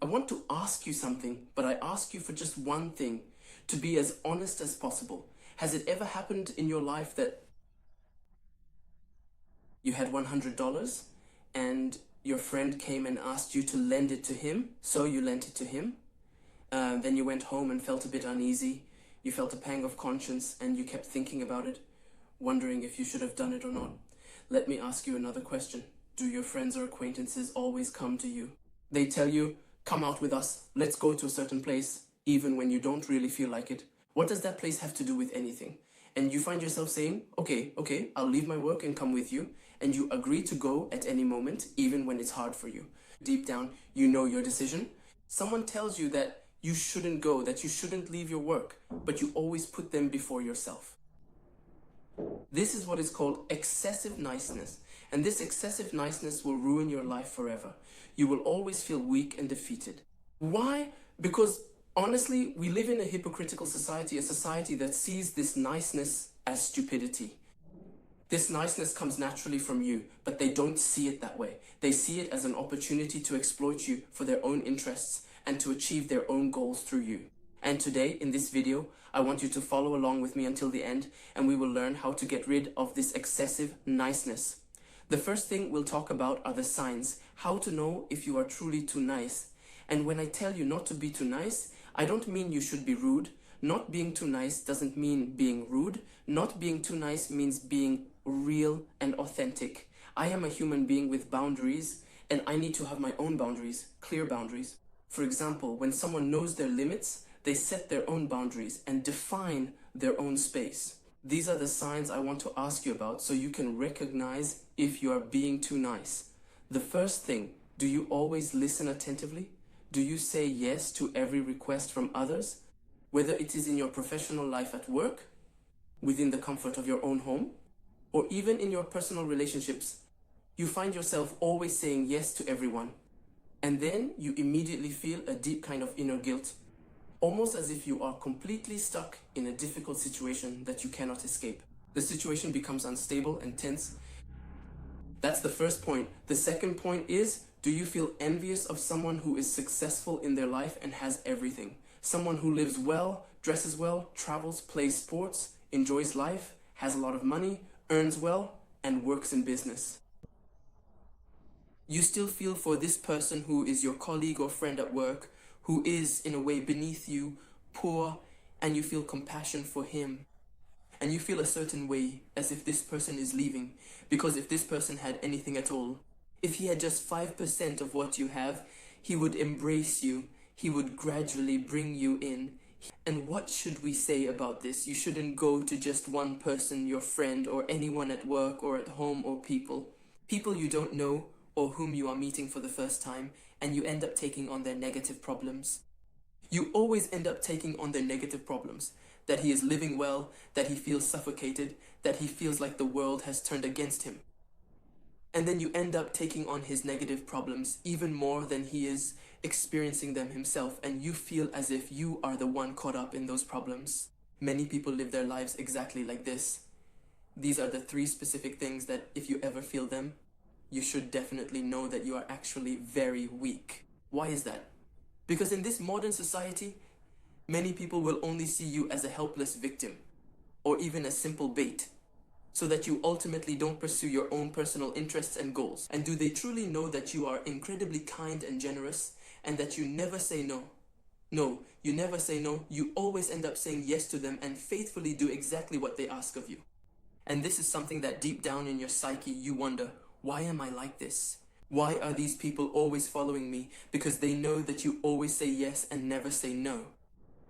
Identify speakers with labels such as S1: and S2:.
S1: I want to ask you something, but I ask you for just one thing, to be as honest as possible. Has it ever happened in your life that you had $100 and your friend came and asked you to lend it to him, so you lent it to him? Then you went home and felt a bit uneasy. You felt a pang of conscience and you kept thinking about it, wondering if you should have done it or not. Let me ask you another question. Do your friends or acquaintances always come to you? They tell you, come out with us, let's go to a certain place, even when you don't really feel like it. What does that place have to do with anything? And you find yourself saying, okay, I'll leave my work and come with you. And you agree to go at any moment, even when it's hard for you. Deep down, you know your decision. Someone tells you that you shouldn't go, that you shouldn't leave your work, but you always put them before yourself. This is what is called excessive niceness. And this excessive niceness will ruin your life forever. You will always feel weak and defeated. Why? Because honestly, we live in a hypocritical society, a society that sees this niceness as stupidity. This niceness comes naturally from you, but they don't see it that way. They see it as an opportunity to exploit you for their own interests and to achieve their own goals through you. And today, in this video, I want you to follow along with me until the end, and we will learn how to get rid of this excessive niceness. The first thing we'll talk about are the signs, how to know if you are truly too nice. And when I tell you not to be too nice, I don't mean you should be rude. Not being too nice doesn't mean being rude. Not being too nice means being real and authentic. I am a human being with boundaries, and I need to have my own boundaries, clear boundaries. For example, when someone knows their limits, they set their own boundaries and define their own space. These are the signs I want to ask you about so you can recognize if you are being too nice. The first thing, do you always listen attentively? Do you say yes to every request from others? Whether it is in your professional life at work, within the comfort of your own home, or even in your personal relationships, you find yourself always saying yes to everyone. And then you immediately feel a deep kind of inner guilt, almost as if you are completely stuck in a difficult situation that you cannot escape. The situation becomes unstable and tense. That's the first point. The second point is, do you feel envious of someone who is successful in their life and has everything? Someone who lives well, dresses well, travels, plays sports, enjoys life, has a lot of money, earns well, and works in business. You still feel for this person who is your colleague or friend at work, who is in a way beneath you, poor, and you feel compassion for him. And you feel a certain way as if this person is leaving, because if this person had anything at all, if he had just 5% of what you have, he would embrace you, he would gradually bring you in. And what should we say about this? You shouldn't go to just one person, your friend, or anyone at work or at home, or people you don't know or whom you are meeting for the first time, and you end up taking on their negative problems. You always end up taking on their negative problems. That he is living well, that he feels suffocated, that he feels like the world has turned against him. And then you end up taking on his negative problems even more than he is experiencing them himself, and you feel as if you are the one caught up in those problems. Many people live their lives exactly like this. These are the 3 specific things that if you ever feel them, you should definitely know that you are actually very weak. Why is that? Because in this modern society, many people will only see you as a helpless victim, or even a simple bait, so that you ultimately don't pursue your own personal interests and goals. And do they truly know that you are incredibly kind and generous, and that you never say no? No, you never say no. You always end up saying yes to them and faithfully do exactly what they ask of you. And this is something that deep down in your psyche you wonder, why am I like this? Why are these people always following me? Because they know that you always say yes and never say no.